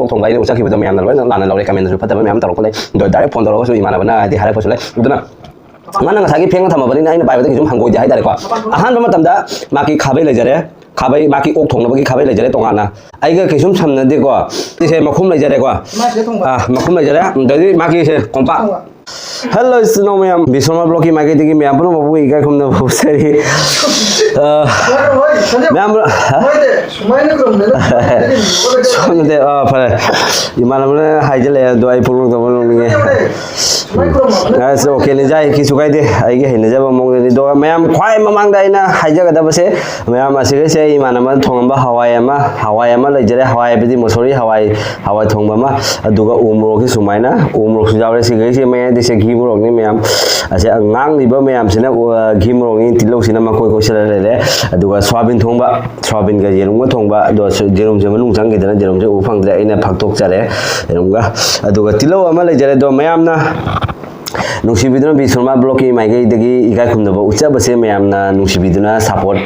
thong lai usa ki bada myam na loi lan la recommend su phata myam tarok le do direct phone tarok su imana bana di hara ko su le uduna mana ngasagi pheng thama bani na ina pai bada ki sum hangoi jai dare ko ahan bama tamda maki khabai le jare khabai maki ok thong na bagi khabai le jare tongana ai ga ki sum samna de ko ti se makhum le jare ko makhum le jare dadi maki se kompa hello snow myam bisoma block ki maki tigi myam puno babu iga khumna babu seri myam somne de phare imana mane haijale do ai pulung do nge so okay ni jai ki sukai de ai ge hine jaba mong ni do myam khwai mamang dai na haija ga da base myam asige se imana man thongamba hawai ama le jare hawai bidi mosori hawai thongba ma aduga umro ki sumaina umro su jawre sige se me de se gi murok ni myam ase angang ni ba myam sina gi murok ni tilo sina ma koi koi sala le aduga swabin thongba swabin ga jerum ga thongba do jerum je manung jang ge dana jerum je u phang de ina phaktok chare jerum ga aduga tilo ama le jare do myam na nungsibiduna bisoma block ki mai ge degi ikai khumna ba ucha base myam na nungsibiduna support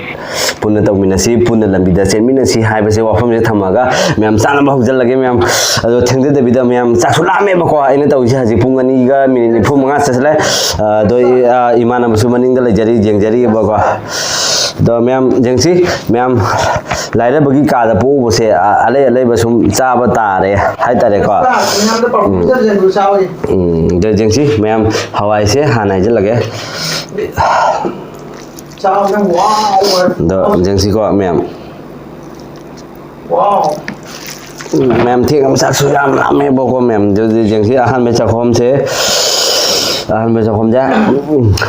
punna tawmina si punna lambida senmina si haibase wafam je thamaga myam sana ba hujal lage myam ado thengde de bida myam chakula me ba ko ina tawji haji pungani ga minini phumanga sasle do imana musumaning da lejari jengjari ba ko do myam jengsi myam laira bagi ka da po bose ale basum cha ba tare hai tare ko de jengsi myam hawai se hanai je lage do jengsi ko myam wow myam thik am sak su yam me bo ko myam de jengsi ahan me chakhom se ahan me chakhom ja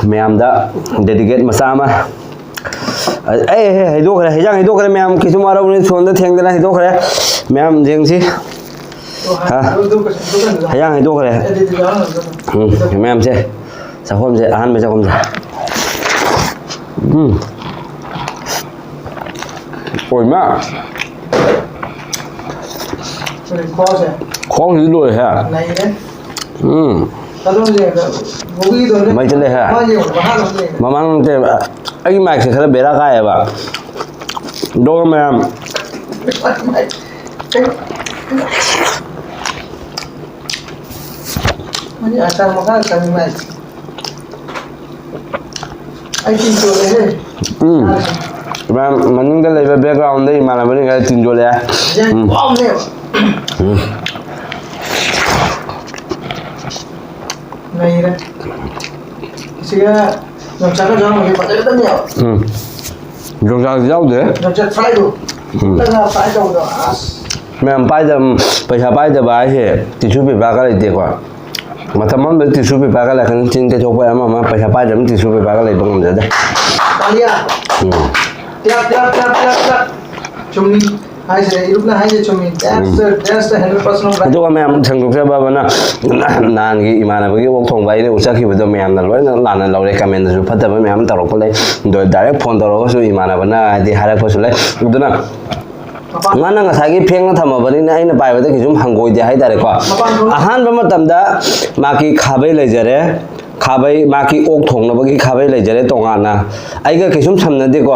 myam da dedicate masama hey do kare hejang do kare myam kisu mara uni sonda theng dena do kare myam jengsi ha hejang do kare myam se chakhom se ahan me chakhom ja ôi má khó dữ rồi hả mấy chân đây hả mà mang thế anh mày sẽ khá bể ra cái vậy đâu mà ini asal makan kami mas. Ai tinjau ni. Mà mình cái này về background đây mà là bên cái tin rồi à. Wow nè. Này đây. Sih yang cakap jangan lagi pakai itu ni. Dùng sao rau thế? Yang cakap fry tu. Tengah fry tu tu. Mình bay giờ bay giờ bay thì tissu bị ba cái này tiếc quá. Mà thằng món bên tissu bị ba cái này cái trên cái chỗ quay mà bây giờ bay giờ tissu bị ba cái này đông rồi đấy. Alia. Tiap. Cumi. Hai je, lúc này hai je cumi. That's the 100% itu kami am thang tukse ba bana nan gi imana bagi wong thong bai le usa ki bedo me am na loi lan la recommend su phata ba me am tarok ko le do direct phone tarok su imana bana di hara ko su le uduna ngana nga sagi pheng na thama bani na aina bai ba ki zum hangoi de hai dare ko ahan ba matam da maki khabai le jare khabai maki ok thong na bagi khabai le jare tonga na ai ga kisum samna de ko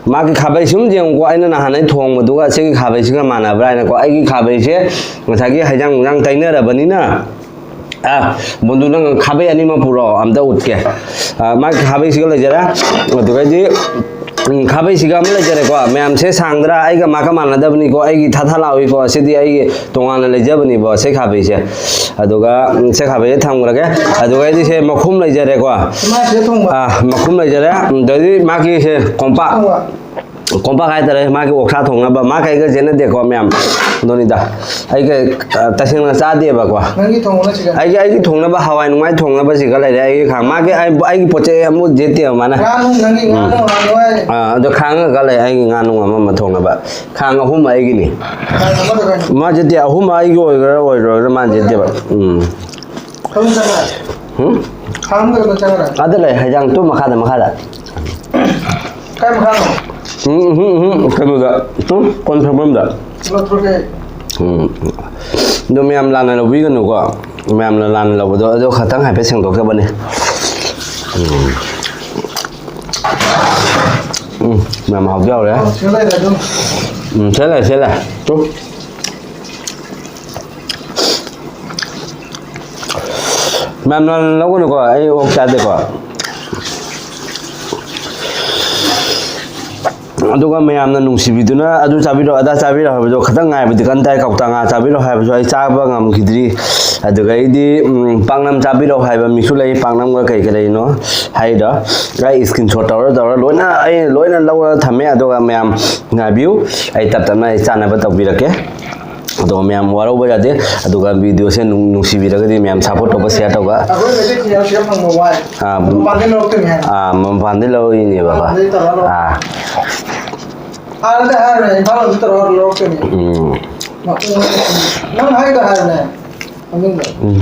maki khabai sum jeng ko aina na hanai thong ma duga se khabai siga mana bra na ko ai gi khabai se ngasagi hajang jang taina ra bani na bundu nang khabai ani ma puro amda utke maki khabai siga le jara duga ji khabai siga ma le jare ko ma'am से सांगद्रा ai ga maka mana da bani ko ai gi tha lawi ko sidi ai tongana le jabani bo se khabai se aduga se khabai thamgra ge aduga di se makhum le jare ko makhum le jare dadi maki se kompa kai tare maki oksa thongna ba ma kai ga jena de ko ma'am doni da ai ga tasing na sa de ba ko Nanti thong na chicken. ai gi thongna ba hawai ngai thongna ba siga le ai kha ma ke ai poche amu jete mana Nganu do khang ga le ai nganu ma thongna ba khang ahum ai gi ni ma jete ahum ai go ro ma jete ba Kamu sana. Kamu tu sana. ada le hajang tu makada Kamu kamu. kanu da tu kon problem da Lo terus do me am lan la wi ga no ko me am la lan la do khatang hai pe seng tok ka ba ni me am học giao đấy Sila dah tu. thế là tu ma'am लोगों को आई वो क्या देखो अदुगा मयामना नुंसिबिदुना अदु चाबिरो अदा चाबिरो हाबदो खतंग ngaibdi kantai kautanga चाबिरो हाबदो ai चाबा ngamkhidri aduga idi pangnam चाबिरो हाइबा मिसु लै pangnam ga kai kai no haida ai screenshot tawra loina lawa thame aduga mayam ngabiu ai taptana ai chana ba tawbirake अदो ma'am वारो बजाते अदुगा वीडियो से नुसीबिरगदी ma'am support तब share तौगा हां मपान लो इने बाबा हां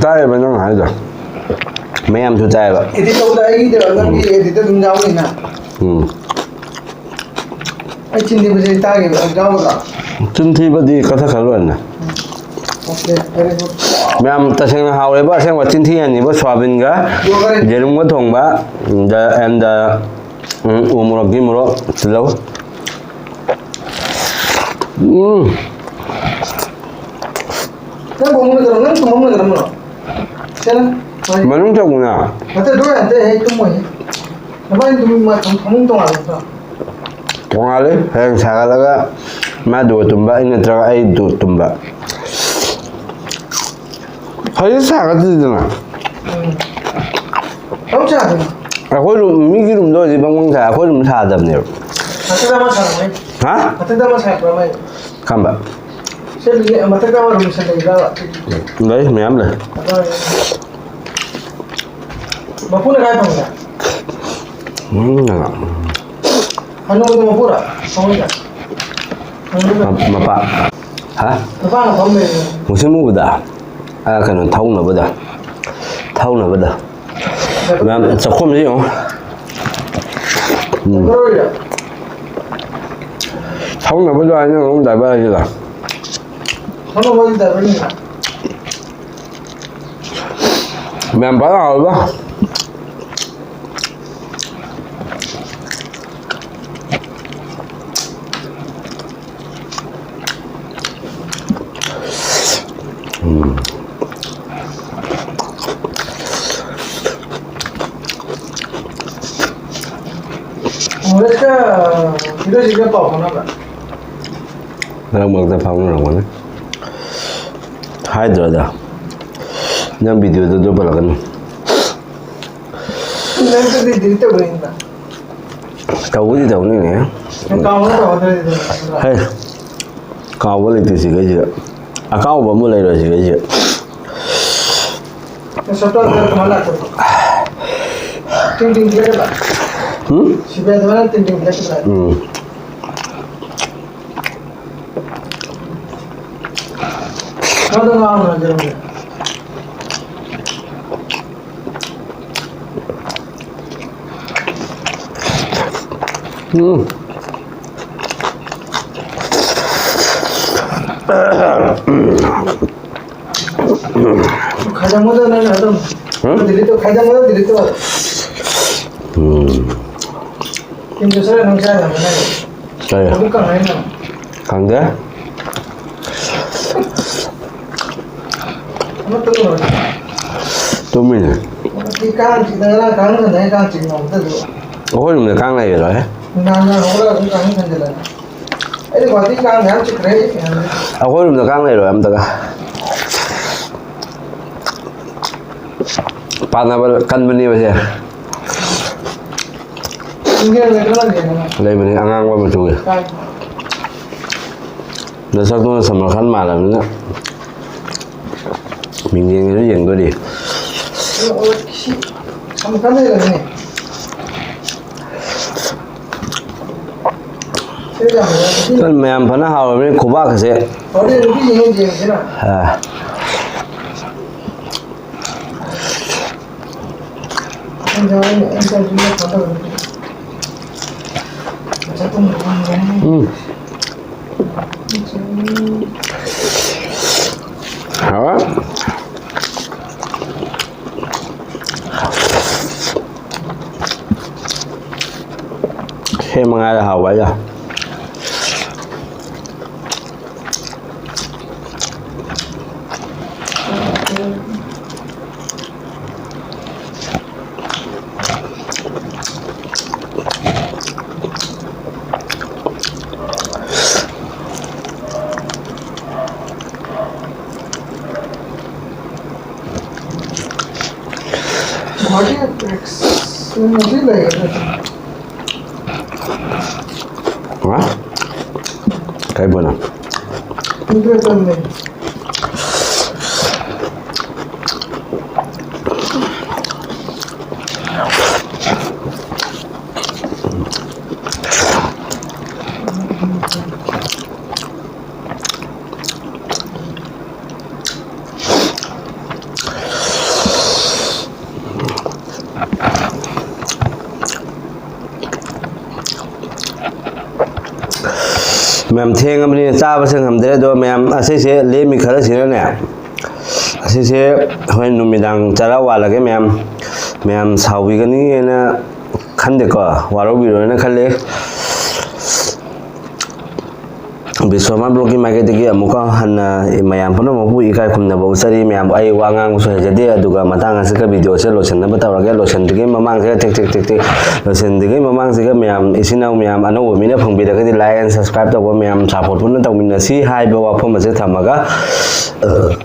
ताए बनो हाइदा मैम जो ताएबा एडिट तौदा इदे नंगी एडिट दुम जावनिना आई चिंदी बजे तागे जावदा चिंथीबदी कथा खलवना ओके वेरी गुड मैम तसेंग हावरेबा असेंग चिंथी अनिबो स्वाबिनगा जेरुंगा थोंबा द एंड उमुरगी मुरो तिलो नंग बोंग गरम नंग तुम बोंग गरम नो चल मनुंग तगुना मते दो अंते हे तुम मोय नबाइन तुम मा थम तो आलो तोंगाले हेंग सागालागा मा दो तुम्बा इन नत्रगा आई दो तुम्बा हय सागादिदना हम चाहते अखोय मिगी रूम दो जी बंगंग सा अखोय रूम सादबने मते दामा सामय हा मते दामा सामय खंबा से मते दामा रूम से लेगा ले मैम ले बापू ने काय पंगा हनु तो मपूरा समझा मपा हा मपा ना फम में मुसे मुबदा आ कनो थाउनबदा मैम चखोम जी हो करोया थाउनबदा आने रूम दाबा जिला हनु बोल दा बनी मैम बड़ा होगा मुझे का वीडियो जी का पाव ना बा Nang magta pa mo naman. Hi Dada. Nang video do pala kan. नहीं तो दिल तो बनी ना Kawuli daw ni ne. काम ना तो होता है Hey. Kawuli ti si gaji. Akaw ba mo lai ro si gaji. तो सब तो कमाल आता है टिंग टिंग किया था शिबे तो ना टिंग टिंग किया था कौन तो नाम है जरूर खाजा मुझे नहीं आता दिल्ली तो खाजा मुझे दिल्ली तो किन दूसरे नंग से ना मैंने Kaya. अभी कहाँ है ना Kangga? हम तो लोग 2 minute. कि कहाँ चिकना ना कहाँ का नहीं कहाँ चिकना होता है Ako yung nakang lai rồi. ना ना होगा हम कहाँ नहीं चला अरे बात ही कहाँ ध्यान चिक रहे Ako yung nakang lai rồi em taga. Paano ba kan ba niya ba siya? इनके अंदर ना लेना Lai ba niya angang ba mo tuwi? काय Nasak doon sa mga kan malam na. Mingyang ito yung godi. हम कहाँ नहीं लगने फिर क्या होगा Kan mayam pa na hawa rin kuba kasi. और ये रुकी यहीं जेब ना हम जाएंगे ऐसा जुड़ा खाता है अच्छा तुम Hawa? Hey mga hawa ya. Body extremely लगेगा हाँ कहीं बना मुझे तो नहीं मैम थेंग अपनी चाब से हमदे दो मैम ऐसे से ले मी खर से ने ऐसे से होय नुमिदांग चरा वालगे मैम मैम सावी गनी ना खंदे को वारो बिरो ना खले विश्वमा ब्लॉग की मार्केट की अमुका हन्ना मैम पुनो मबु इकाय खुमना बहुसरी मैम आई वांगांग सो जदे अदुगा मतंग से का वीडियो से लोशन ना बतावगे लोशन दिगे ममांग से टिक टिक टिक टिक लोशन दिगे ममांग से का मैम इसिनाउ मैम अनो मिना फंगबिरगदि लाइक एंड सब्सक्राइब तब मैम सपोर्ट पुनो तौमिना सी हाइबो वाफम से थमगा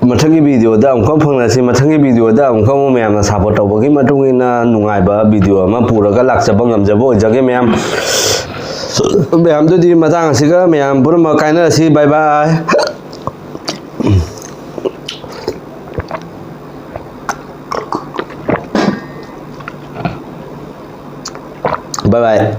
मथंगी वीडियो दा अमखम फंगनासी मथंगी वीडियो दा अमखम मैम सपोर्ट तौबगी मतुंगिना नुंगाइबा वीडियो अमा पुरगा लाक्चबा ngamjabo जगे मैम मैम तो दी मतंग से का मैम पुरम काइना सी बाय बाय बाय बाय